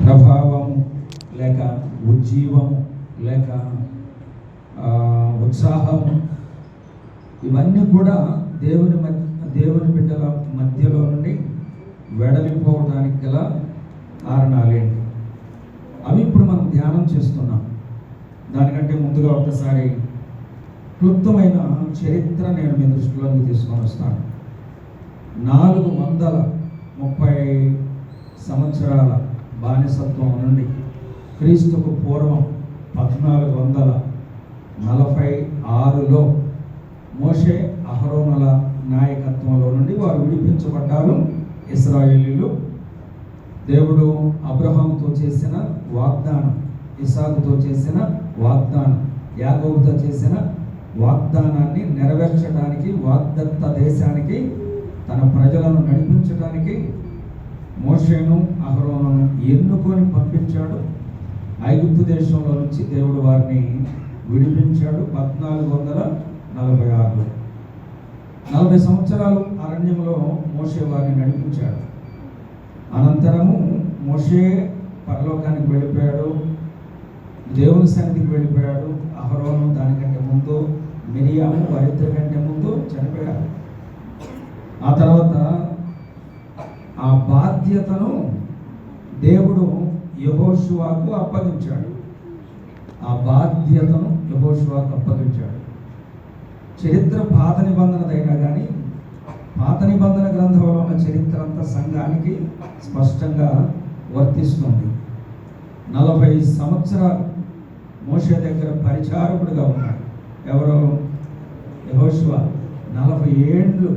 ప్రభావము లేక ఉజ్జీవము లేక ఉత్సాహము ఇవన్నీ కూడా దేవుని బిడ్డల మధ్యలో నుండి వెడలిపోవడానికి గల కారణాలేంటి అవి ఇప్పుడు మనం ధ్యానం చేస్తున్నాం. దానికంటే ముందుగా ఒకసారి క్లుప్తమైన చరిత్ర నేను మీ దృష్టిలోకి తీసుకొని వస్తాను. 430 సంవత్సరాల బానిసత్వం నుండి క్రీస్తుకు పూర్వం 1446లో మోషే అహరోనుల నాయకత్వంలో నుండి వారు విడిపించబడ్డారు. ఇశ్రాయేలీయులు దేవుడు అబ్రహాముతో చేసిన వాగ్దానం, ఇసాకుతో చేసిన వాగ్దానం, యాకోబుతో చేసిన వాగ్దానాన్ని నెరవేర్చడానికి, వాగ్దత్త దేశానికి తన ప్రజలను నడిపించడానికి మోషేను అహరోనును ఎన్నుకొని పంపించాడు. ఐగుప్తు దేశంలో నుంచి దేవుడు వారిని విడిపించాడు. 1446లో 40 సంవత్సరాలు అరణ్యంలో మోషే వారిని నడిపించాడు. అనంతరము మోషే పరలోకానికి వెళ్ళిపోయాడు, దేవుని సన్నిధికి వెళ్ళిపోయాడు. అహరోను దానికంటే ముందు, మిరియాము వారిద్దరి కంటే ముందు చనిపోయారు. ఆ తర్వాత ఆ బాధ్యతను దేవుడు యెహోషువకు అప్పగించాడు. చరిత్ర పాత నిబంధనదైనా కానీ పాత నిబంధన గ్రంథంలో ఉన్న చరిత్ర అంతా సంఘానికి స్పష్టంగా వర్తిస్తుంది. 40 సంవత్సరాలు మోషే దగ్గర పరిచారకుడిగా ఉన్నాడు. ఎవరో యెహోషువ 40 ఏళ్ళు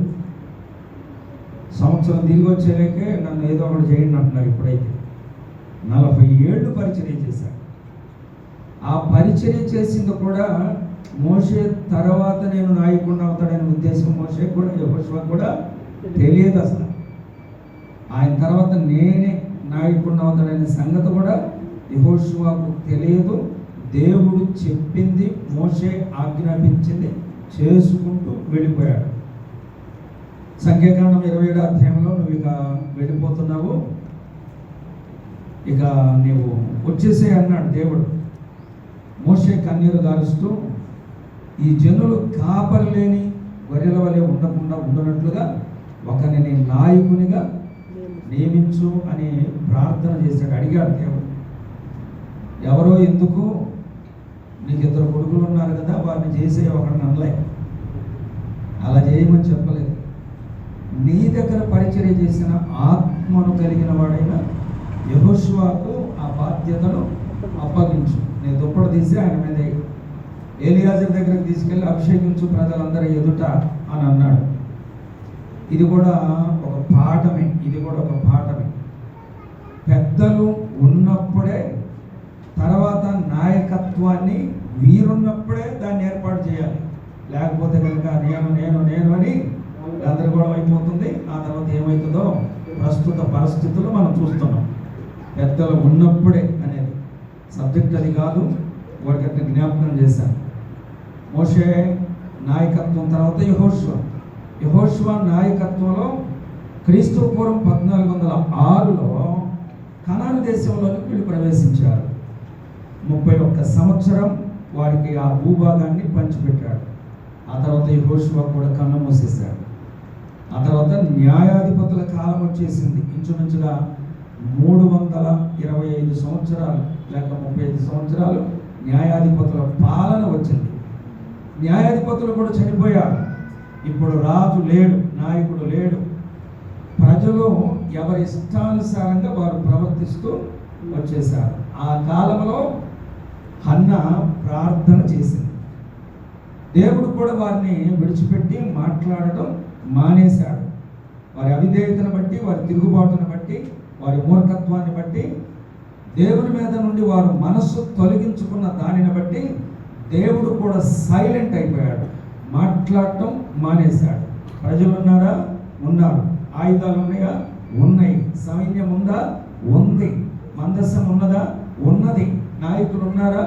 సంవత్సరం తిరిగి వచ్చేలేకే నన్ను ఏదో ఒకటి చేయండి అంటున్నారు. ఇప్పుడైతే 40 ఏళ్ళు పరిచర్య చేశాడు. ఆ పరిచర్య చేసింది కూడా మోషే తర్వాత నేను నాయకుడిని అవుతాడనే ఉద్దేశం మోషే కూడా, యెహోషువ కూడా తెలియదు అసలు. ఆయన తర్వాత నేనే నాయకుడిని అవుతాడనే సంగతి కూడా యెహోషువకు తెలియదు. దేవుడు చెప్పింది, మోషే ఆజ్ఞాపించింది చేసుకుంటూ వెళ్ళిపోయాడు. సంఖ్యాకాండం 27వ అధ్యాయంలో నువ్వు ఇక వెళ్ళిపోతున్నావు, ఇక నీవు వచ్చేసే అన్నాడు దేవుడు. మోషే కన్నీరు గారుస్తూ ఈ జనులు కాపరి లేని గొర్రెల వలె ఉండకుండా ఉండనట్లుగా ఒకరిని నాయకునిగా నియమించు అని ప్రార్థన చేశాడు. అడిగాడు దేవుడు. ఎవరో ఎందుకు, నీకు 2 కొడుకులు ఉన్నారు కదా, వారిని చేసే ఒకరిని అనలే, అలా చేయమని చెప్పలేదు. నీ దగ్గర పరిచర్య చేసిన ఆత్మను కలిగిన వాడైన యెహోషువకు ఆ బాధ్యతను అప్పగించు. నేను దుప్పటి తీసి ఆయన మీద ఎలియాజరు దగ్గరకు తీసుకెళ్ళి అభిషేకించు ప్రజలందరి ఎదుట అని అన్నాడు. ఇది కూడా ఒక పాఠమే. పెద్దలు ఉన్నప్పుడే, తర్వాత నాయకత్వాన్ని వీరున్నప్పుడే దాన్ని ఏర్పాటు చేయాలి. లేకపోతే కనుక నేను అని గందరగోళం అయిపోతుంది. ఆ తర్వాత ఏమవుతుందో ప్రస్తుత పరిస్థితులు మనం చూస్తున్నాం. పెద్దలు ఉన్నప్పుడే అనేది సబ్జెక్ట్ అది కాదు, వాటికి జ్ఞాపకం చేశాను. మోషే నాయకత్వం తర్వాత యెహోషువ నాయకత్వంలో క్రీస్తు పూర్వం 1406లో కనాను దేశంలోకి వీళ్ళు ప్రవేశించారు. 31 సంవత్సరం వారికి ఆ భూభాగాన్ని పంచిపెట్టాడు. ఆ తర్వాత యెహోషువ కూడా కన్ను మూసేశాడు. ఆ తర్వాత న్యాయాధిపతుల కాలం వచ్చేసింది. ఇంచుమించుగా 325 సంవత్సరాలు లేక 35 సంవత్సరాలు న్యాయాధిపతుల పాలన వచ్చింది. న్యాయాధిపతులు కూడా చనిపోయారు. ఇప్పుడు రాజు లేడు, నాయకుడు లేడు. ప్రజలు ఎవరి ఇష్టానుసారంగా వారు ప్రవర్తిస్తూ వచ్చేశారు. ఆ కాలంలో హన్న ప్రార్థన చేసింది. దేవుడు కూడా వారిని విడిచిపెట్టి మాట్లాడటం మానేశాడు. వారి అవిధేయతను బట్టి, వారి తిరుగుబాటును బట్టి, వారి మూర్ఖత్వాన్ని బట్టి, దేవుని మీద నుండి వారు మనస్సు తొలగించుకున్న దానిని బట్టి దేవుడు కూడా సైలెంట్ అయిపోయాడు, మాట్లాడటం మానేశాడు. ప్రజలు ఉన్నారా? ఉన్నారు. ఆయుధాలు ఉన్నాయా? ఉన్నాయి. సైన్యం ఉందా? ఉంది. మందస్సం ఉన్నదా? ఉన్నది. నాయకులు ఉన్నారా?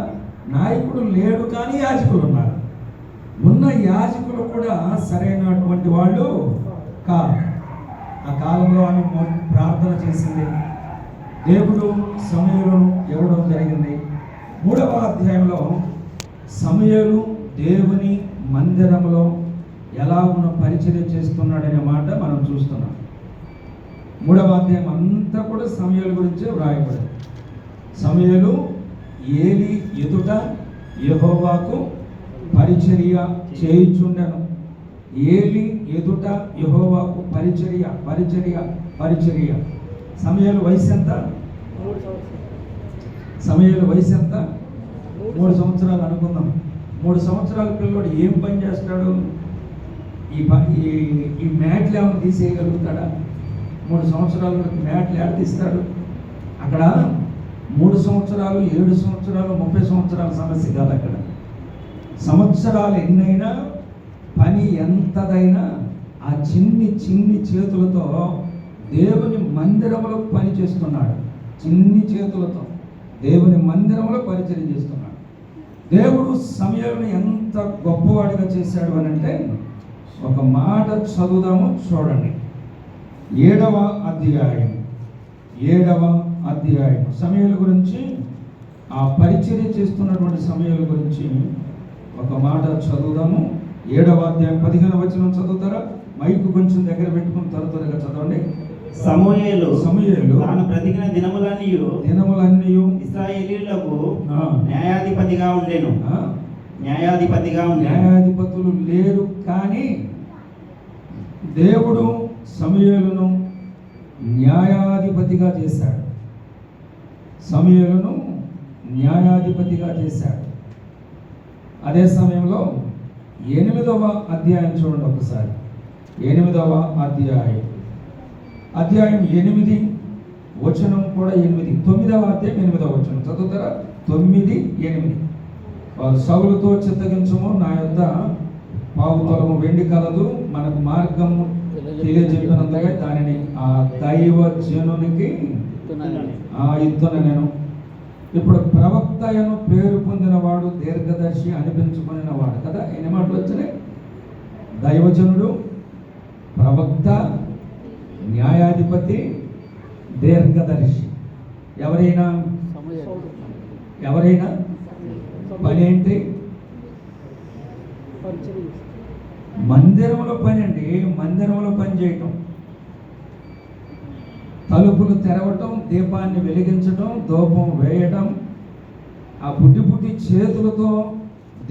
నాయకుడు లేడు, కానీ యాజకులు ఉన్నారు. ఉన్న యాజకులు కూడా సరైనటువంటి వాళ్ళు కాదు. ఆ కాలంలో ఆమె ప్రార్థన చేసింది. దేవుడు సమూయేలును ఇవ్వడం జరిగింది. 3వ అధ్యాయంలో సమూయేలు దేవుని మందిరంలో ఎలా ఉన్న పరిచర్య చేస్తున్నాడనే మాట మనం చూస్తున్నాం. 3వ అధ్యాయం అంతా కూడా సమూయేలు గురించే వ్రాయబడింది. సమూయేలు ఏలి ఎదుట యెహోవాకు పరిచర్య చేయుచుండెను. ఏలి ఎదుట యెహోవాకు పరిచర్య. సమూయేలు వయసు ఎంత? సమూయేలు వయసు ఎంత? 3 సంవత్సరాలు అనుకుందాం. 3 సంవత్సరాల పిల్లవాడు ఏం పని చేస్తాడు? ఈ మ్యాట్లు ఏమైనా తీసేయగలుగుతాడా? 3 సంవత్సరాలు మ్యాట్లు ఏడ తీస్తాడు? అక్కడ 3 సంవత్సరాలు, 7 సంవత్సరాలు, 30 సంవత్సరాల సమస్య కాదు. అక్కడ సంవత్సరాలు ఎన్నైనా, పని ఎంతదైనా ఆ చిన్ని చేతులతో దేవుని మందిరంలో పని చేస్తున్నాడు. చిన్ని చేతులతో దేవుని మందిరంలో పరిచయం చేస్తున్నాడు. దేవుడు సమూయేలుని ఎంత గొప్పవాడిగా చేశాడు అని అంటే ఒక మాట చదువుదాము, చూడండి. 7వ అధ్యాయం సమూయేలు గురించి, ఆ పరిచర్య చేస్తున్నటువంటి సమూయేలు గురించి ఒక మాట చదువుదాము. 7వ అధ్యాయం 15వ వచనం చదువుతారా? మైకు కొంచెం దగ్గర పెట్టుకుని త్వరగా చదవండి. సమూయేలు తాను బ్రతికిన దినములన్నీ ఇశ్రాయేలీయులకు న్యాయాధిపతిగా ఉండెను. న్యాయాధిపతులు లేరు, కానీ దేవుడు సమూయేలును న్యాయాధిపతిగా చేశాడు. అదే సమయంలో 8వ అధ్యాయం చూడండి ఒకసారి. 8వ అధ్యాయం 8 వచనం కూడా 8. 9వ అధ్యాయం 8వ వచనం చదువుతారా? 9, 8. సౌలుతో చిత్తగించము, నా యొద్ద పావుతలము వెండి కలదు, మనకు మార్గము తెలియజెప్పినందుకే దానిని ఆ దైవజనునికి ఇస్తున్న నేను. ఇప్పుడు ప్రవక్తయను పేరు పొందినవాడు, దీర్ఘదర్శి అనిపించుకునేవాడు కదా. ఎన్ని మాటలు వచ్చినాయి? దైవజనుడు, ప్రవక్త, న్యాయాధిపతి, దీర్ఘదర్శి. ఎవరైనా పని ఏంటి? మందిరంలో పని అండి. మందిరంలో పని చేయటం, తలుపులు తెరవటం, దీపాన్ని వెలిగించటం, ధూపం వేయటం. ఆ బుడ్డి చేతులతో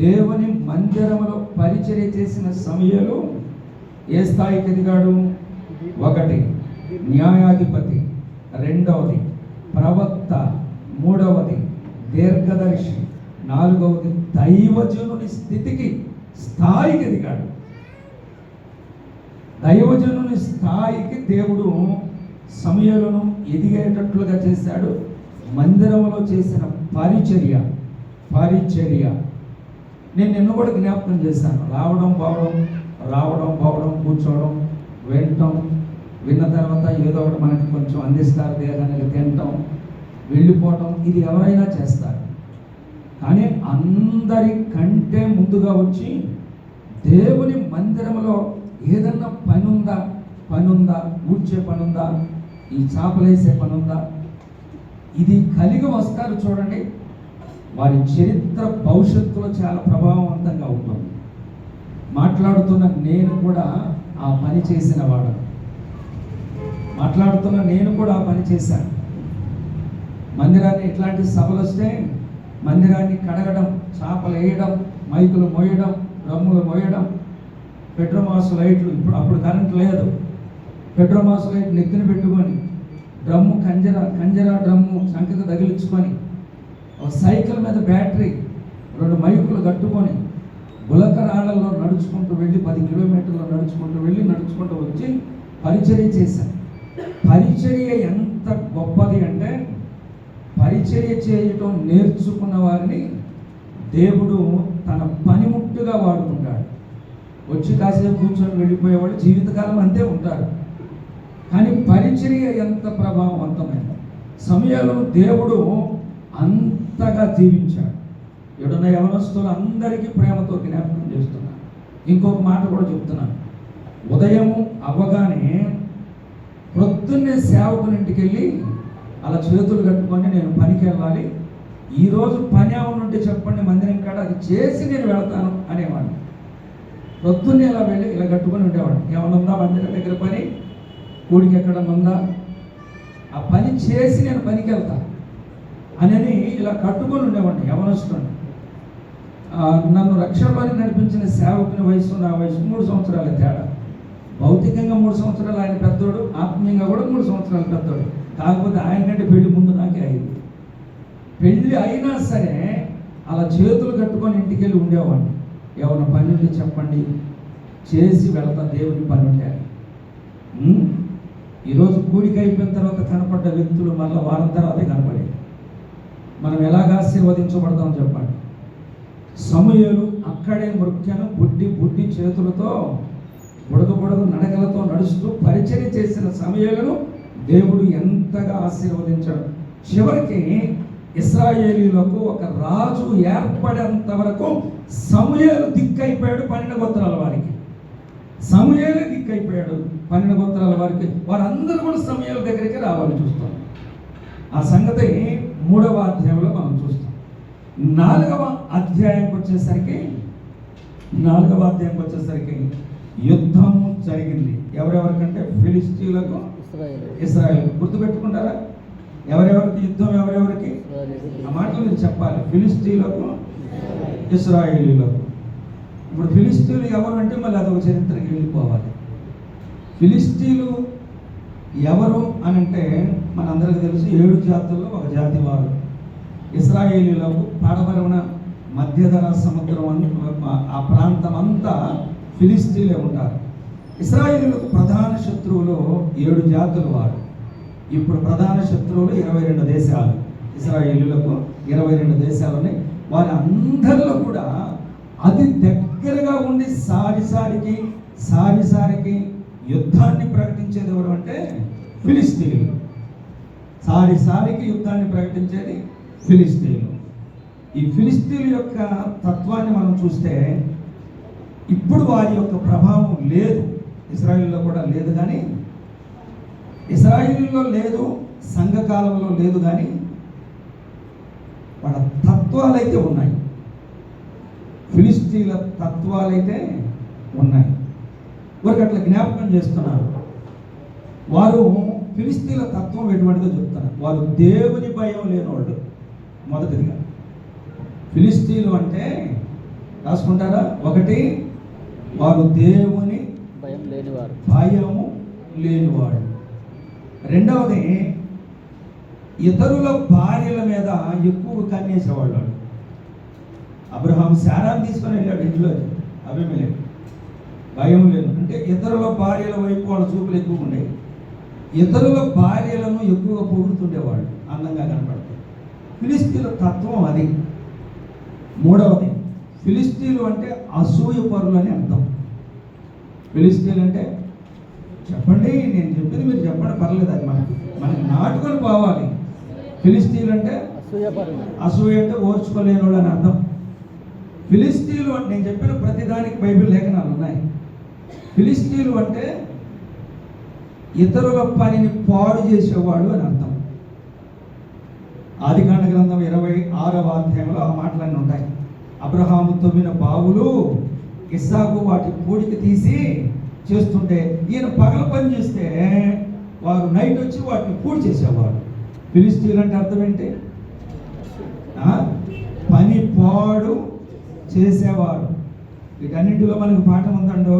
దేవుని మందిరంలో పరిచర్య చేసిన సమూయేలు ఏ స్థాయికి ఎదిగాడు? 1 న్యాయాధిపతి, 2వది ప్రవక్త, 3వది దీర్ఘదర్శి, 4వది దైవజనుని స్థాయికి ఎదిగాడు. దైవజనుని స్థాయికి దేవుడు సమూయేలును ఎదిగేటట్లుగా చేశాడు. మందిరంలో చేసిన పరిచర్య. నేను నిన్ను కూడా జ్ఞాపకం చేశాను. రావడం పోవడం, కూర్చోవడం, విన్న తర్వాత ఏదో ఒకటి మనకి కొంచెం అందిస్తారు, దేహానికి తినటం, వెళ్ళిపోవటం. ఇది ఎవరైనా చేస్తారు. కానీ అందరికంటే ముందుగా వచ్చి దేవుని మందిరంలో ఏదన్నా పని ఉందా, ఊడ్చే పని ఉందా, ఈ చాపలేసే పని ఉందా, ఇది కలిగి వస్తారు. చూడండి, వారి చరిత్ర భవిష్యత్తులో చాలా ప్రభావవంతంగా ఉంటుంది. మాట్లాడుతున్న నేను కూడా ఆ పని చేశాను. మందిరాన్ని ఇట్లాంటి సభలు వస్తే మందిరాన్ని కడగడం, చాపలు వేయడం, మైకులు మోయడం, డ్రమ్ములు మోయడం, పెట్రోమాస్ లైట్లు. అప్పుడు కరెంట్ లేదు. పెట్రోమాస్ లైట్ నెత్తిన పెట్టుకొని, డ్రమ్ము కంజరా డ్రమ్ము సంఖ్యకు తగిలించుకొని, ఒక సైకిల్ మీద బ్యాటరీ, 2 మైకులు కట్టుకొని, గులకరాళ్ళలో నడుచుకుంటూ వెళ్ళి 10 కిలోమీటర్లు నడుచుకుంటూ వచ్చి పరిచర్య చేశాను. పరిచర్య ఎంత గొప్పది అంటే, పరిచర్య చేయటం నేర్చుకున్న వారిని దేవుడు తన పనిముట్టుగా వాడుకుంటాడు. వచ్చి కాసేపు కూర్చొని వెళ్ళిపోయేవాళ్ళు జీవితకాలం అంతే ఉంటారు. కానీ పరిచర్య ఎంత ప్రభావవంతమైన. సమూయేలును దేవుడు అంతగా దీవించాడు. ఎడున్న యవనస్తులు అందరికీ ప్రేమతో జ్ఞాపకం చేస్తున్నాను. ఇంకొక మాట కూడా చెప్తున్నాను. ఉదయం అవ్వగానే ప్రొద్దున్నే సేవకునింటికి వెళ్ళి అలా చేతులు కట్టుకొని నేను పనికి వెళ్ళాలి, ఈరోజు పని ఏమన్నా ఉంటే చెప్పండి మందిరం కాడ, అది చేసి నేను వెళతాను అనేవాడిని. పొద్దున్నే ఇలా వెళ్ళి ఇలా కట్టుకొని ఉండేవాడిని. ఏమన్నా ఉందా మందిరం దగ్గర పని, కూడికి ఎక్కడన్నా ఉందా, ఆ పని చేసి నేను పనికి వెళ్తాను అని ఇలా కట్టుకొని ఉండేవాడిని యవనస్తుని. నన్ను రక్షణలోకి నడిపించిన సేవకుని వయసు నా వయసు 3 సంవత్సరాల తేడా. భౌతికంగా 3 సంవత్సరాలు ఆయన పెద్దోడు, ఆత్మీయంగా కూడా 3 సంవత్సరాలు పెద్దోడు. కాకపోతే ఆయన కంటే పెళ్లి ముందు నాకే అయింది. పెళ్ళి అయినా సరే అలా చేతులు కట్టుకొని ఇంటికి వెళ్ళి ఉండేవాడిని. ఏమైనా పని ఉంటే చెప్పండి, చేసి వెళతా దేవుని పని ఉంటే. ఈరోజు కూడిక అయిపోయిన తర్వాత కనపడ్డ వ్యక్తులు మళ్ళీ వారం తర్వాతే కనపడేది. మనం ఎలాగా ఆశీర్వదించబడతాం చెప్పండి. సమూయేలు అక్కడే మృక్యను బుడ్డి చేతులతో బుడగ నడకలతో నడుస్తూ పరిచర్య చేసిన సమూయేలును దేవుడు ఎంతగా ఆశీర్వదించాడు. చివరికి ఇశ్రాయేలీయులకు ఒక రాజు ఏర్పడేంత వరకు సమూయేలు దిక్కైపోయాడు 12 గోత్రాల వారికి. సమూయేలే దిక్కైపోయాడు 12 గోత్రాల వారికి. వారందరూ కూడా సమూయేలు దగ్గరికి రావాలని చూస్తాం. ఆ సంగతి 3వ అధ్యాయంలో మనం చూస్తాం. 4వ అధ్యాయంకి వచ్చేసరికి యుద్ధము జరిగింది. ఎవరెవరికంటే ఫిలిష్తీయులకు, ఇశ్రాయేలు. గుర్తుపెట్టుకుంటారా? ఎవరెవరికి యుద్ధం, ఎవరెవరికి? ఆ మాటలు మీరు చెప్పాలి. ఫిలిష్తీయులకు, ఇశ్రాయేలీయులకు. ఇప్పుడు ఫిలిష్తీయులు ఎవరు అంటే మళ్ళీ అదొక చరిత్రకి వెళ్ళిపోవాలి. ఫిలిష్తీయులు ఎవరు అని అంటే మనందరికీ తెలుసు, 7 జాతుల్లో ఒక జాతి వారు. ఇశ్రాయేలీయులకు పడమరన మధ్యధరా సముద్రం ఆ ప్రాంతం అంతా ఫిలిష్తీయులే ఉంటారు. ఇశ్రాయేలీయులకు ప్రధాన శత్రువులు 7 జాతులు వారు. ఇప్పుడు ప్రధాన శత్రువులు 22 దేశాలు. ఇశ్రాయేలీయులకు 22 దేశాలని. వారి అందరిలో కూడా అతి దగ్గరగా ఉండి సారిసారికి యుద్ధాన్ని ప్రకటించేది ఎవరు అంటే ఫిలిష్తీయులు. సారిసారికి యుద్ధాన్ని ప్రకటించేది ఫిలిష్తీయులు. ఈ ఫిలిష్తీయుల యొక్క తత్వాన్ని మనం చూస్తే ఇప్పుడు వారి యొక్క ప్రభావం లేదు, ఇశ్రాయేలులో కూడా లేదు. కానీ ఇశ్రాయేలులో లేదు, సంఘకాలంలో లేదు, కానీ వాళ్ళ తత్వాలైతే ఉన్నాయి. ఫిలిష్తీయుల తత్వాలైతే ఉన్నాయి. వారికి అట్లా జ్ఞాపకం చేస్తున్నారు. వారు ఫిలిష్తీయుల తత్వం ఎటువంటిదో చెప్తున్నారు. వారు దేవుని భయం లేనివాళ్ళు. మొదటిదిగా ఫిలిష్తీయులు అంటే రాసుకుంటారా? 1, వారు దేవుని భయము లేనివాడు. 2వది, ఇతరుల భార్యల మీద ఎక్కువ కన్నేసేవాళ్ళు. అబ్రహాం శారాన్ని తీసుకొని వెళ్ళాడు ఇంట్లో, అబీమెలెకు. భయం లేదు అంటే ఇతరుల భార్యల వైపు వాళ్ళ చూపులు ఎక్కువ ఉండేవి. ఇతరుల భార్యలను ఎక్కువగా పొగుడుతుండేవాళ్ళు, అందంగా కనపడతాయి. ఫిలిష్తీయుల తత్వం అది. 3వది, ఫిలిష్తీయులు అంటే అసూయ పరులు అని అర్థం. ఫిలిష్తీయులు అంటే చెప్పండి, నేను చెప్పింది మీరు చెప్పండి, పర్లేదు, అది మనకి నాటుకొని పోవాలి. ఫిలిష్తీయులు అంటే అసూయ అంటే ఓర్చుకోలేని వాళ్ళు అని అర్థం. ఫిలిష్తీయులు అంటే నేను చెప్పిన ప్రతిదానికి బైబిల్ లేఖనాలు ఉన్నాయి. ఫిలిష్తీయులు అంటే ఇతరుల పనిని పాడు చేసేవాళ్ళు అని అర్థం. ఆదికాండ గ్రంథం 26వ అధ్యాయంలో ఆ మాటలన్నీ ఉంటాయి. అబ్రహాము తవ్విన బావులు ఇస్సాకు వాటి పూడికి తీసి చేస్తుంటే ఈయన పగల పని చేస్తే వారు నైట్ వచ్చి వాటిని పూడి చేసేవారు. ఫిలిష్తీయులు అంటే అర్థం ఏంటి? పని పాడు చేసేవారు. వీటన్నింటిలో మనకు పాఠం ఉందండో.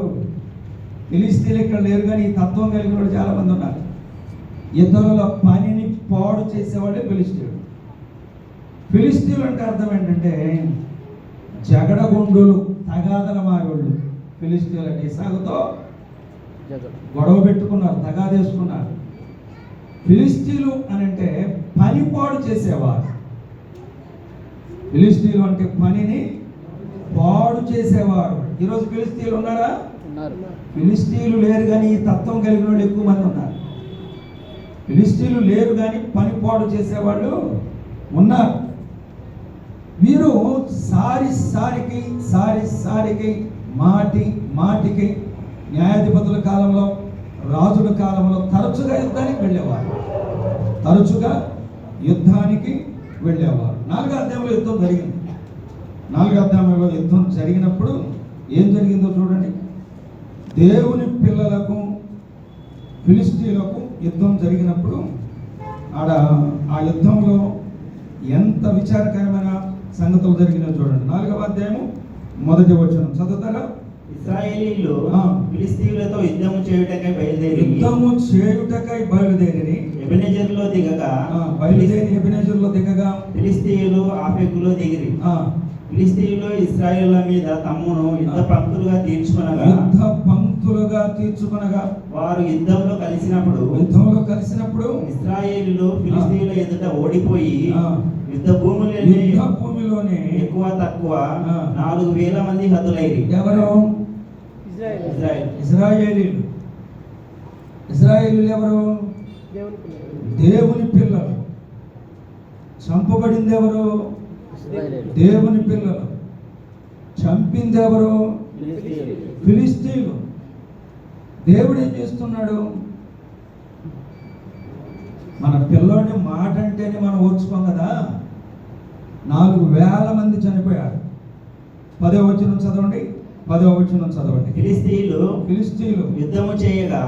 ఫిలిష్తీయులు ఇక్కడ లేరు, కానీ ఈ తత్వం కలిగిన వాళ్ళు చాలా మంది ఉన్నారు. ఇతరుల పనిని పాడు చేసేవాళ్ళే ఫిలిష్తీయులు. ఫిలిష్తీయులు అంటే అర్థం ఏంటంటే జగడగుండులు, తగాదల మాయోళ్ళు. ఫిలిష్తీయులు అంటే ఇస్సాకుతో గొడవ పెట్టుకున్నారు, తగాదేసుకున్నారు. ఫిలిష్తీయులు అని అంటే పని పాడు చేసేవారు. ఫిలిష్తీయులు అంటే పనిని పాడు చేసేవారు. ఈరోజు ఫిలిష్తీయులు ఉన్నారా? ఫిలిష్తీయులు లేరు, కానీ ఈ తత్వం కలిగిన వాళ్ళు ఎక్కువ మంది ఉన్నారు. ఫిలిష్తీయులు లేరు, కానీ పని పాడు చేసేవాళ్ళు ఉన్నారు. వీరు సారికి మాటికి న్యాయాధిపతుల కాలంలో, రాజుల కాలంలో తరచుగా యుద్ధానికి వెళ్ళేవారు. తరచుగా యుద్ధానికి వెళ్ళేవారు. 4వ అధ్యాయంలో యుద్ధం జరిగింది. 4వ అధ్యాయంలో యుద్ధం జరిగినప్పుడు ఏం జరిగిందో చూడండి. దేవుని పిల్లలకు ఫిలిష్తీయులకు యుద్ధం జరిగినప్పుడు ఆ యుద్ధంలో ఎంత విచారకరమైన సంగతులు జరిగినాయో చూడండి. 4వ అధ్యాయము 1వ వచనం చదువుతారా? ఇశ్రాయేలీయులు ఫిలిష్తీయులతో యుద్ధము చేయుటకై బయలుదేరి ఎబెనెజరులో దిగగా ఫిలిష్తీయులు ఆఫెకులో దిగిరి. ఫిలిష్తీయులు ఇశ్రాయేలుల మీద తమ్మును యుద్ధ పంక్తులుగా తీర్చుకొనగా వారు యుద్ధంలో కలిసినప్పుడు ఇశ్రాయేలీయులు ఫిలిష్తీయుల ఎదుట ఓడిపోయి యుద్ధ భూమిలోనే ఎక్కువ తక్కువ 4,000 మంది హతులైరి. ఎవరు? ఇశ్రాయేలీయులు ఎవరు? దేవుని పిల్లలు. చంపబడింది ఎవరు? దేవుని పిల్లలు. చంపింది ఎవరు? ఫిలిష్తీయులు. దేవుడు ఏం చేస్తున్నాడు? మన పిల్లోని మాట అంటేనే మనం ఓర్చుకోం కదా. 4,000 మంది చనిపోయారు. 10వ వచనం చదవండి. ఫిలిష్తీయులు యుద్ధము చేయగా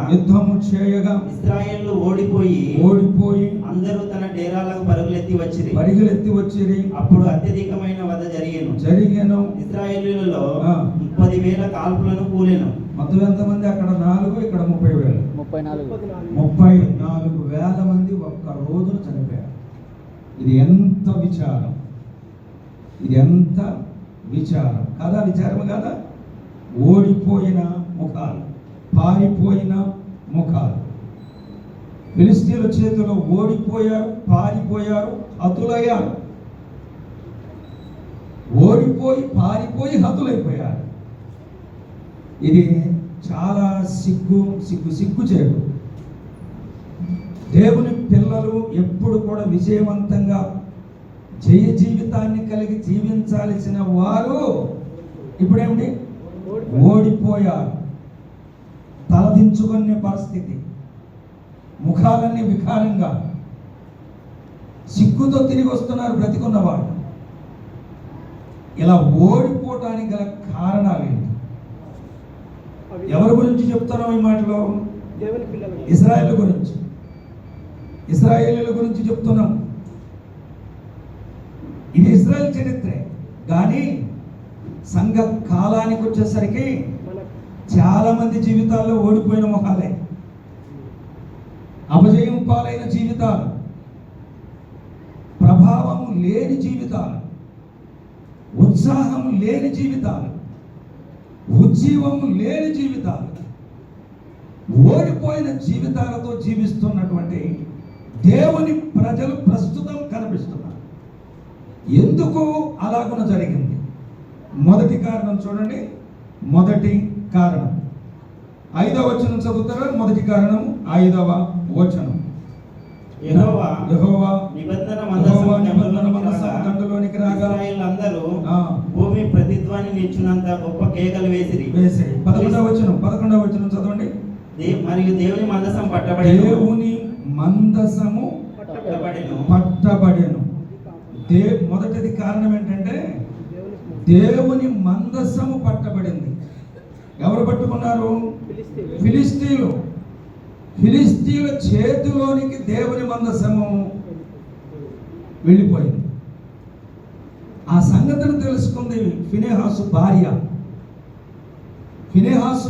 ఇశ్రాయేలు ఓడిపోయి అందరూ తన డేరాలకు పరుగులెత్తి వచ్చిరి. అప్పుడు అత్యధికమైన వధ జరిగెను. ఇశ్రాయేలీయులలో 30,000 కాల్పులను కూలెను. మొత్తం ఎంతమంది? అక్కడ 4, ఇక్కడ 30,000. 34,000 మంది ఒక్క రోజున చనిపోయారు. ఇది ఎంత విచారం! కదా? విచారం కదా? ఓడిపోయిన ముఖాలు, పారిపోయిన ముఖాలు. ఫిలిష్తీయుల చేతిలో ఓడిపోయారు, పారిపోయారు, హతులయ్యారు. పారిపోయి హతులైపోయారు. ఇది చాలా సిగ్గు చేయదు. దేవుని పిల్లలు ఎప్పుడు కూడా విజయవంతంగా జయ జీవితాన్ని కలిగి జీవించాల్సిన వారు ఇప్పుడేమిటి? ఓడిపోయారు. తలదించుకునే పరిస్థితి, ముఖాలన్నీ వికారంగా, సిగ్గుతో తిరిగి వస్తున్నారు బ్రతికున్నవాడు. ఇలా ఓడిపోవటానికి గల కారణాలు ఏంటి? ఎవరి గురించి చెప్తున్నాం ఈ మాటలో? ఇశ్రాయేలీయుల గురించి చెప్తున్నాం. ఇది ఇశ్రాయేల్ చరిత్రే. కానీ సంఘ కాలానికి వచ్చేసరికి చాలా మంది జీవితాల్లో ఓడిపోయిన మొహాలే, అపజయం పాలైన జీవితాలు, ప్రభావము లేని జీవితాలు, ఉత్సాహము లేని జీవితాలు, ఉజ్జీవము లేని జీవితాలు, ఓడిపోయిన జీవితాలతో జీవిస్తున్నటువంటి దేవుని ప్రజలు ప్రస్తుతం కనిపిస్తున్నారు. ఎందుకు అలాగున జరిగింది? మొదటి కారణం చూడండి. మొదటి కారణం 5వ వచనం చదువుతారా? మొదటి కారణం 5వ వచనం. యెహోవా నిబంధన మందసములోనికి రాగా అందరూ భూమి ప్రతిధ్వని నిచ్చునంత గొప్ప కేకలు వేసిరి. 11వ వచనం చదవండి. మరియు దేవుని మందసం పట్టబడెను. మొదటిది కారణం ఏంటంటే దేవుని మందసము పట్టబడింది. ఎవరు పట్టుకున్నారు? ఫిలిష్తీయుల చేతిలోనికి దేవుని మందసము వెళ్ళిపోయింది. ఆ సంగతిని తెలుసుకుంది ఫినెహాసు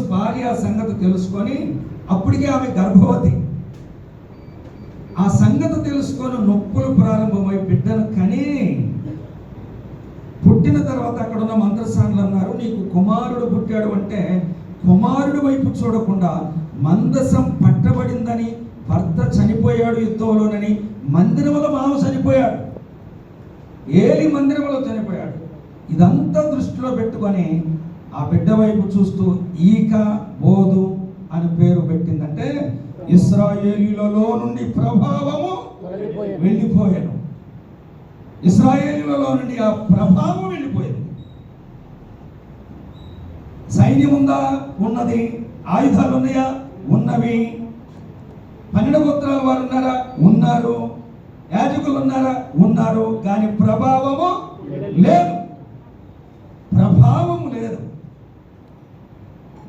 భార్య ఆ సంగతి తెలుసుకొని, అప్పటికే ఆమె గర్భవతి. ఆ సంగతి తెలుసుకొని నొప్పులు ప్రారంభమై బిడ్డను కని, పుట్టిన తర్వాత అక్కడ ఉన్న మంత్రసానులు అన్నారు, నీకు కుమారుడు పుట్టాడు అంటే కుమారుడు వైపు చూడకుండా మందసం పట్టబడిందని, భర్త చనిపోయాడు యుద్ధంలోనని మందిరంలో మామ చనిపోయాడు, ఏలి మందిరంలో చనిపోయాడు. ఇదంతా దృష్టిలో పెట్టుకొని ఆ బిడ్డ వైపు చూస్తూ ఈక బోధు అని పేరు పెట్టిందంటే ఇశ్రాయేలీయులలో నుండి ప్రభావము వెళ్ళిపోయాను. ఇశ్రాయేలీయులలో నుండి ఆ ప్రభావం వెళ్ళిపోయింది. సైన్యం ఉందా? ఉన్నది. ఆయుధాలు ఉన్నాయా? ఉన్నవి. 12 గోత్రాల వారు ఉన్నారా? ఉన్నారు. యాజకులు ఉన్నారు కానీ ప్రభావము లేదు. ప్రభావము లేదు.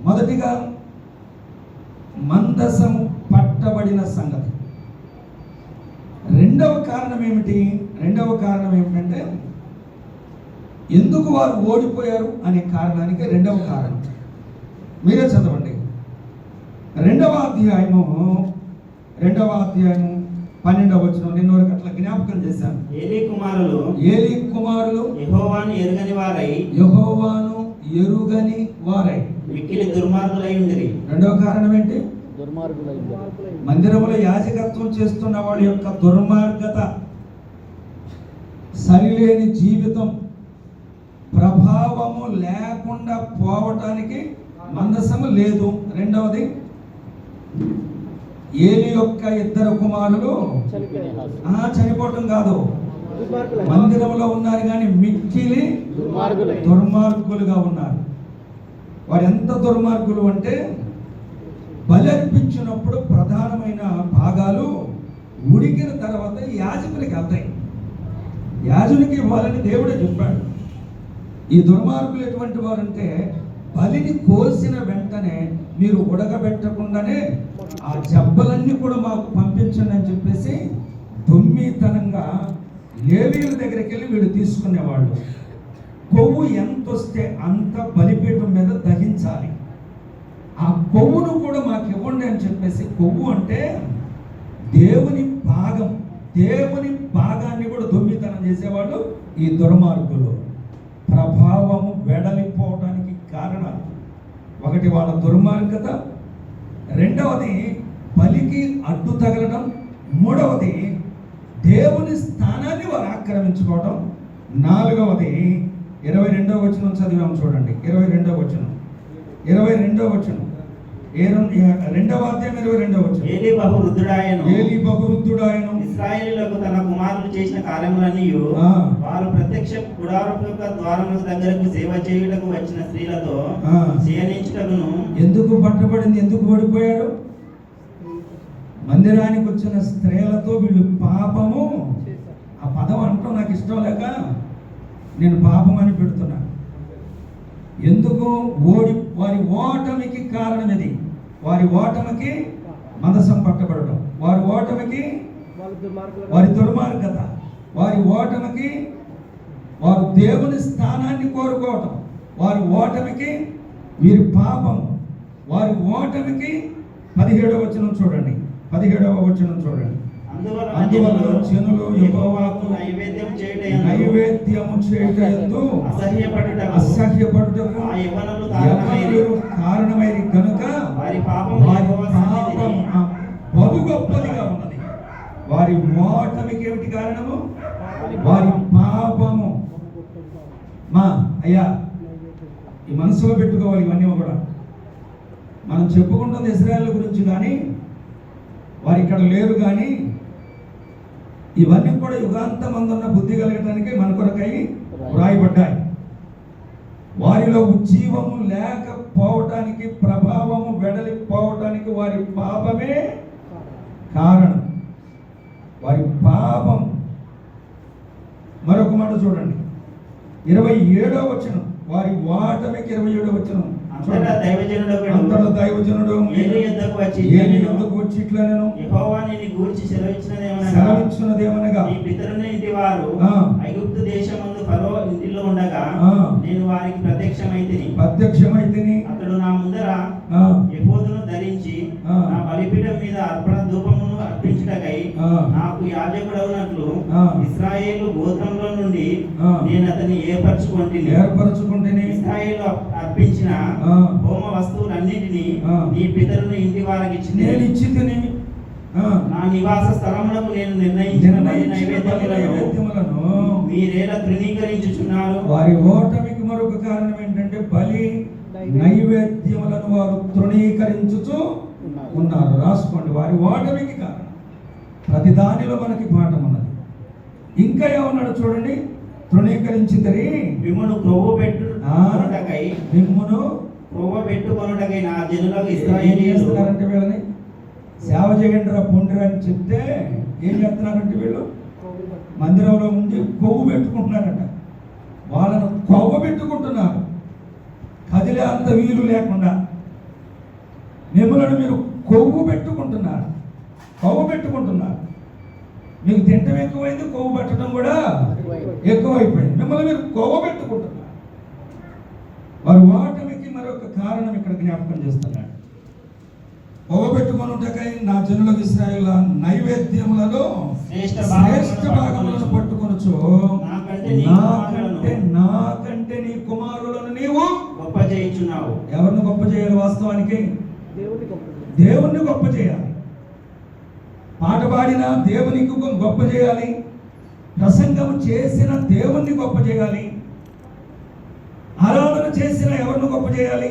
మొదటిగా మందసము పట్టబడిన సంగతి. రెండవ కారణం ఏమిటంటే ఎందుకు వారు ఓడిపోయారు అనే కారణానికి రెండవ కారణం మీరే చదవండి. రెండవ అధ్యాయము 12వ వచనం. నిన్న వరకు అట్లా జ్ఞాపకం చేశాను. ఏలీ కుమారులు యెహోవాను ఎరుగని వారై మిక్కిలి దుర్మార్గులై ఉండిరి. రెండవ కారణం ఏంటి? మందిరములో యాజకత్వం చేస్తున్న వాళ్ళ యొక్క దుర్మార్గత, సరిలేని జీవితం, ప్రభావము లేకుండా పోవటానికి మందసము లేదు. రెండవది ఏలి యొక్క 2 కుమారులు చనిపోవటం కాదు, మందిరంలో ఉన్నారు కానీ మిక్కిలి దుర్మార్గులుగా ఉన్నారు. వారు ఎంత దుర్మార్గులు అంటే బలి అర్పించినప్పుడు ప్రధానమైన భాగాలు ఉడికిన తర్వాత యాజకులకి వెళ్తాయి. యాజకునికి ఇవ్వాలని దేవుడే చెప్పాడు. ఈ దుర్మార్గులు ఎటువంటి వారంటే బలిని కోసిన వెంటనే మీరు ఉడకబెట్టకుండానే ఆ జబ్బలన్నీ కూడా మాకు పంపించండి అని చెప్పేసి దొమ్మితనంగా లేవీయుల దగ్గరికి వెళ్ళి వీడు తీసుకునేవాళ్ళు. కొవ్వు ఎంత వస్తే అంత బలిపీఠం మీద దహించాలి. ఆ కొవ్వును కూడా మాకు ఇవ్వండి అని చెప్పేసి, కొవ్వు అంటే దేవుని భాగాన్ని కూడా దొమ్మితనం చేసేవాళ్ళు ఈ దుర్మార్గులు. ప్రభావము వెడలిపోవడానికి కారణాలు ఒకటి వాళ్ళ దుర్మార్గత, రెండవది బలికి అడ్డు తగలడం, మూడవది దేవుని స్థానాన్ని వారు ఆక్రమించుకోవడం, నాలుగవది 22వ వచనం చదివాము చూడండి. 22వ వచనం 22వ వచనం 2వ అధ్యాయం 22వ వచనం. ఏలీ బహువృద్ధుడాయను ఇశ్రాయేలీయులకు తన కుమారులు చేసిన కార్యములన్నీయు వారు ప్రత్యక్ష గుడారము యొక్క ద్వారముల దగ్గరకు సేవ చేయుటకు వచ్చిన స్త్రీలతో చేయనించుటకును. ఎందుకు పట్టబడింది? ఎందుకు ఓడిపోయారు? మందిరానికి వచ్చిన స్త్రీలతో వీళ్ళు పాపము, ఆ పదం అంటాం నాకు ఇష్టం లేక నేను పాపం అని పెడుతున్నా. ఎందుకు? వారి ఓటమికి కారణం ఇది. వారి ఓటమికి మందసం పట్టబడడం, వారి ఓటమికి వారి దుర్మార్గత, వారి ఓటమికి వారు దేవుని స్థానాన్ని కోరుకోవటం, వారి ఓటమికి వీరి పాపం, వారి ఓటమికి 17వ వచనం చూడండి. 17వ వచనం చూడండి. అందువల్ల జనులు యెహోవాకు నైవేద్యము చేయుటయందు అసహ్యపడుటకు ఆ యవ్వనులు కారణమైరి కనుక వారి పాపం బహు గొప్పదిగా ఉన్నది. వారి ఓటమికి ఏమిటి కారణము? వారి పాపము. అయ్యా, ఈ మనసులో పెట్టుకోవాలి. ఇవన్నీ కూడా మనం చెప్పుకుంటుంది ఇశ్రాయేలు గురించి, కానీ వారు ఇక్కడ లేరు. కానీ ఇవన్నీ కూడా యుగాంతమందున్న బుద్ధి కలగటానికి మన కొరకై వ్రాయబడ్డాయి. వారిలో ఉజ్జీవము లేకపోవటానికి, ప్రభావము వెడలిపోవటానికి వారి పాపమే కారణం. వారి పాపం. మరొక మాట చూడండి, 27వ వచనం. వారి ఓటమికి 27వ వచనం. అంతటా దైవజనుడు ఏలీ యొద్దకు వచ్చి ఇట్లా నేను యెహోవా నిన్ను గూర్చి సెలవిచ్చినదేమనగా నీ పితరుని ఇంటి వారు ఐగుప్తు దేశమందు ఫరో ఇంటిలో ఉండగా నేను వారికి ప్రత్యక్షమైతిని. అతడు నా ముందర ఎఫోదును ధరించి నా బలిపీఠం మీద అర్పణ ధూపమును అర్పించుటకై నాకు యాజకుడవునట్లు ఇశ్రాయేలు గోత్రంలో నుండి నేను అతన్ని ఏర్పరచుకుంటేనే ఇశ్రాయేలు అర్పించిన హోమ వస్తువులన్నిటినీ నీ పితరుని ఇంటి వారికి ఇచ్చి నా నివాస స్థలములకు నేను నిర్ణయించిన నైవేద్యములను మీరేలా తృణీకరించుచున్నారు. వారి ఓటమికి మరొక కారణం ఏంటంటే బలి నైవేద్యములను వారు తృణీకరించుచు ఉన్నారు. రాసుకోండి, వారి ఓటమికి కారణం. ప్రతి దానిలో మనకి పాఠం ఉన్నది. ఇంకా ఏమన్నాడు చూడండి, తృణీకరించితరి మిమ్మును క్రొవ్వబెట్టుకొనుటకై నా జనులకు ఇశ్రాయేలీయులు వీళ్ళని సేవ చేయండి రా పొండిరా అని చెప్తే ఏం చేస్తున్నారంటే వీళ్ళు మందిరంలో ఉండి కొవ్వు పెట్టుకుంటున్నారట. వాళ్ళను కొవ్వ పెట్టుకుంటున్నారు, కదిలే అంత వీలు లేకుండా. మిమ్మల్ని మీరు కొవ్వు పెట్టుకుంటున్నారు. మీకు తింటం ఎక్కువైంది, కొవ్వు పెట్టడం కూడా ఎక్కువైపోయింది. మిమ్మల్ని మీరు కొవ్వు పెట్టుకుంటున్నారు. వారు ఓటమికి మరొక కారణం ఇక్కడ జ్ఞాపకం చేస్తున్నాడు. కొవ్వు పెట్టుకొనుటకై నా జనులకు ఇశ్రాయేలు నైవేద్యములలో శ్రేష్ఠ భాగములను పట్టుకొనొచ్చు, నాకంటే నీ కుమారులను నీవు గొప్ప చేయుచున్నావు. ఎవరిని గొప్ప చేయాలి? వాస్తవానికి దేవుణ్ణి గొప్ప చేయాలి. పాట పాడిన దేవునికి గొప్ప చేయాలి, ప్రసంగం చేసిన దేవుణ్ణి గొప్ప చేయాలి, ఆరాధన చేసిన ఎవరిని గొప్ప చేయాలి?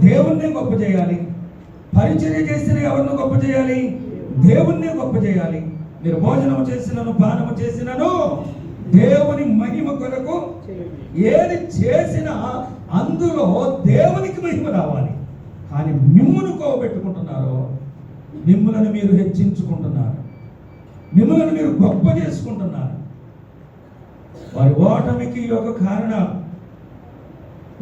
దేవుణ్ణి గొప్ప చేయాలి. పరిచర్య చేసిన ఎవరిని గొప్ప చేయాలి? దేవుణ్ణి గొప్ప చేయాలి. మీరు భోజనము చేసినను పానము చేసినను దేవుని మహిమ కొరకు ఏది చేసినా అందులో దేవునికి మహిమ రావాలి. కానీ మిమ్మును కోవబెట్టుకుంటున్నారు, మిమ్ములను మీరు హెచ్చించుకుంటున్నారు, మిమ్ములను మీరు గొప్ప చేసుకుంటున్నారు. వారి ఓటమికి ఒక కారణం,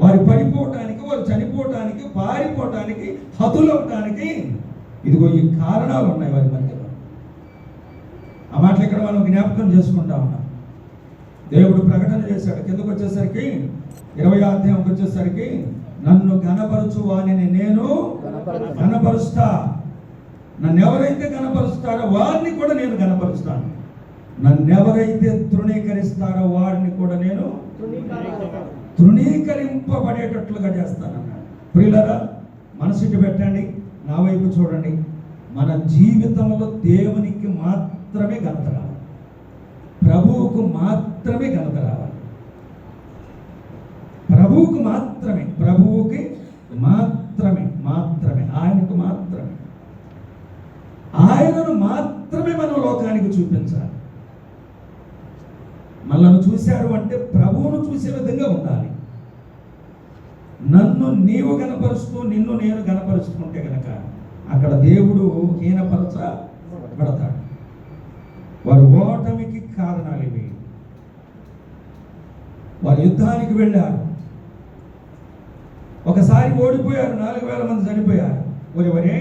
వారి పడిపోవటానికి, వారు చనిపోవటానికి, పారిపోవటానికి, హతులవటానికి ఇదిగో ఈ కారణాలు ఉన్నాయి వారి మధ్యలో. ఆ మాటలు ఇక్కడ మనం జ్ఞాపకం చేసుకుంటా ఉన్నాం. దేవుడు ప్రకటన చేశాడు. కిందకు వచ్చేసరికి 20వ అధ్యాయంకి వచ్చేసరికి, నన్ను ఘనపరచు వానిని నేను ఘనపరుస్తా. నన్ను ఎవరైతే ఘనపరుస్తారో వారిని కూడా నేను ఘనపరుస్తాను. నన్ను ఎవరైతే తృణీకరిస్తారో వారిని కూడా నేను తృణీకరింపబడేటట్లుగా చేస్తానన్నాడు. ప్రియులారా, మనసుకి పెట్టండి, నా వైపు చూడండి. మన జీవితంలో దేవునికి మాత్రమే ఘనత రావాలి, ప్రభువుకు మాత్రమే ఘనత రావాలి. ప్రభువుకి మాత్రమే ఆయనకు మాత్రమే, ఆయనను మాత్రమే మనం లోకానికి చూపించాలి. మనల్ని చూశారు అంటే ప్రభువును చూసే విధంగా ఉండాలి. నన్ను నీవు గణపరుస్తూ నిన్ను నేను గణపరుచుకుంటే గనక అక్కడ దేవుడు హీనపరచబడతాడు. వారు ఓటమికి కారణాలు ఇవి. వారు యుద్ధానికి వెళ్ళారు, ఒకసారి ఓడిపోయారు, 4000 మంది చనిపోయారు. ఒరే,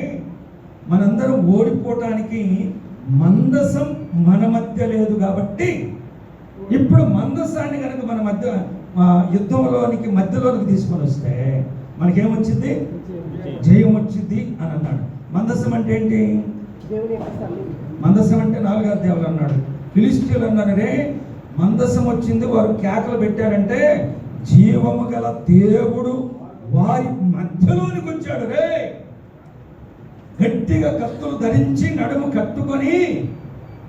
మనందరం ఓడిపోవటానికి మందసం మన మధ్య లేదు కాబట్టి ఇప్పుడు మందసాన్ని కనుక మన మధ్య యుద్ధంలోనికి మధ్యలోనికి తీసుకొని వస్తే మనకేమొచ్చింది? జయం వచ్చింది అని అన్నాడు. మందసం అంటే ఏంటి? మందసం అంటే 4 దేవులు అన్నాడు. ఫిలిష్తీయులు అన్నారు, రే మందసం వచ్చింది, వారు కేకలు పెట్టారంటే జీవము గల దేవుడు వారి మధ్యలోనికి వచ్చాడు. రే గట్టిగా కత్తులు ధరించి నడుము కట్టుకొని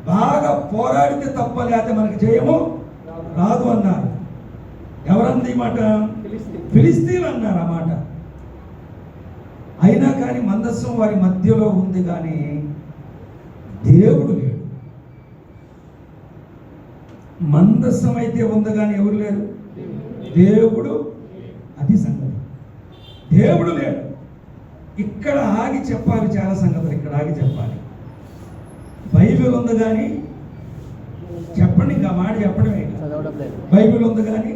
బాగా పోరాడితే తప్ప లేకపోతే మనకి జయము రాదు అన్నారు. ఎవరంది ఈ మాట? ఫిలిస్తీన్లు అన్నారు ఆ మాట. అయినా కానీ మందస్సం వారి మధ్యలో ఉంది, కానీ దేవుడు లేడు. మందస్సం అయితే ఉంది కానీ ఎవరు లేరు? దేవుడు. అది సంగతి. దేవుడు లేడు. ఇక్కడ ఆగి చెప్పాలి, చాలా సంగతులు ఇక్కడ ఆగి చెప్పాలి. బైబిల్ ఉంది కానీ చెప్పండి, ఇంకా మాట చెప్పడమే. బైబిల్ ఉంది కానీ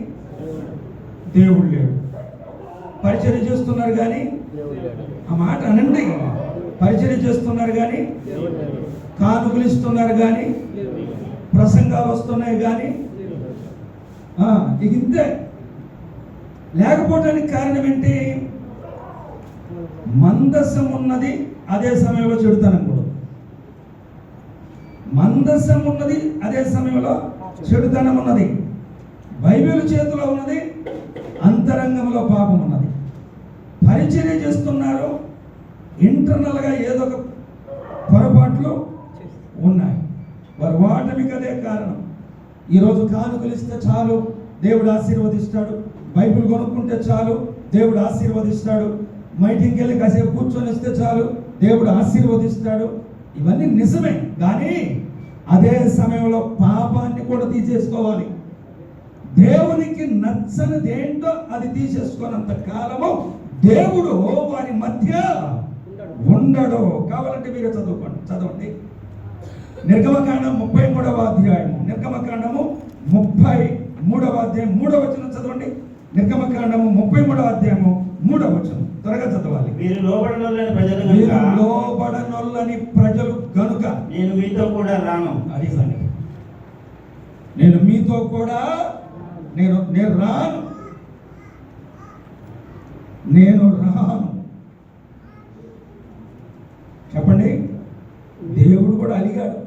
దేవుడు లేడు. పరిచర్య చేస్తున్నారు కానీ ఆ మాట అనండి. పరిచర్య చేస్తున్నారు కానీ, కానుకలు ఇస్తున్నారు కానీ, ప్రసంగాలు వస్తున్నాయి కానీ ఇక ఇంతే. లేకపోవడానికి కారణం ఏంటి? మందసం ఉన్నది, అదే సమయంలో చెడుతనం కూడా. మందసం ఉన్నది, అదే సమయంలో చెడుతనం ఉన్నది. బైబిల్ చేతిలో ఉన్నది, అంతరంగంలో పాపం ఉన్నది. పరిచర్య చేస్తున్నారు, ఇంటర్నల్గా ఏదో ఒక పొరపాట్లు ఉన్నాయి. వారి ఓటమికి అదే కారణం. ఈరోజు కానుకలు ఇస్తే చాలు, దేవుడు ఆశీర్వదిస్తాడు. బైబిల్ కొనుక్కుంటే చాలు, దేవుడు ఆశీర్వదిస్తాడు. మైటింగ్కి వెళ్ళి కాసేపు కూర్చొని ఇస్తే చాలు, దేవుడు ఆశీర్వదిస్తాడు. ఇవన్నీ నిజమే, కానీ అదే సమయంలో పాపాన్ని కూడా తీసేసుకోవాలి. దేవునికి నచ్చనిది ఏంటో అది తీసేసుకున్నంత కాలము దేవుడు వారి మధ్య ఉండడు. కావాలంటే మీరు చదవండి. నిర్గమకాండం 33వ అధ్యాయము. నిర్గమకాండము 33వ అధ్యాయము 3వ వచనం త్వరగా చదవాలి. మీరు లోబడనొల్లని ప్రజలు మీరు కనుక లోబడనొల్లని ప్రజలు గనుక నేను మీతో కూడా రాను. అది సంగతి. నేను మీతో కూడా నేను రాను. చెప్పండి. దేవుడు కూడా అడిగాడు,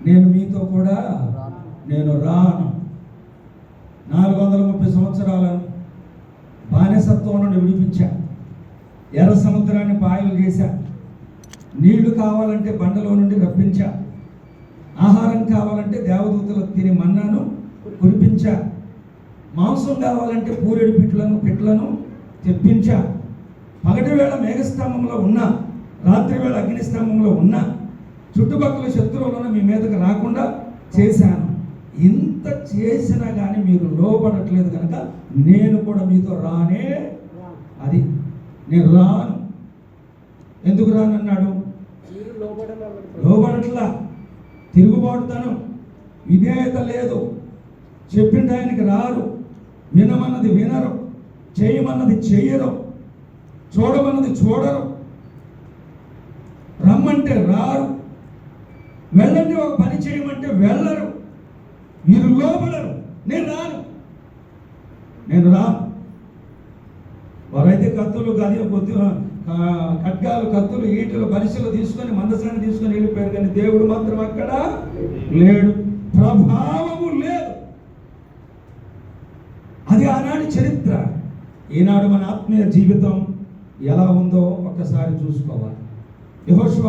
నేను మీతో కూడా నేను రాను. 430 సంవత్సరాలను బానిసత్వం నుండి విడిపించా. ఎర్ర సముద్రాన్ని పాయలు చేశా. నీళ్లు కావాలంటే బండలో నుండి రప్పించా. ఆహారం కావాలంటే దేవదూతలు తిని మన్నాను కురిపించా. మాంసం కావాలంటే పూరెడు పిట్లను తెప్పించా. పగటి వేళ మేఘస్తంభంలో ఉన్నా, రాత్రి వేళ అగ్నిస్తంభంలో ఉన్నా, చుట్టుపక్కల శత్రువులను మీ మీదకి రాకుండా చేశాను. ఇంత చేసినా కానీ మీరు లోబడట్లేదు కనుక నేను కూడా మీతో రానే. అది నేను రాను. ఎందుకు రానన్నాడు? లోబడట్లా, తిరుగుబాటుతాను, విధేయత లేదు, చెప్పింది ఆయనకి రారు, వినమన్నది వినరు, చేయమన్నది చెయ్యరు, చూడమన్నది చూడరు, రమ్మంటే రారు, వెళ్ళండి ఒక పని చేయమంటే వెళ్ళరు. మీరు లోబడరు. నేను రాను. వారైతే కత్తులు ఖడ్గాలు, కత్తులు, ఈటలు, బరిసెలు తీసుకొని మందసాన్ని తీసుకొని వెళ్ళిపోయారు. కానీ దేవుడు మాత్రం అక్కడ లేడు, ప్రభావము లేదు. అది ఆనాటి చరిత్ర. ఈనాడు మన ఆత్మీయ జీవితం ఎలా ఉందో ఒక్కసారి చూసుకోవాలి. యెహోషువ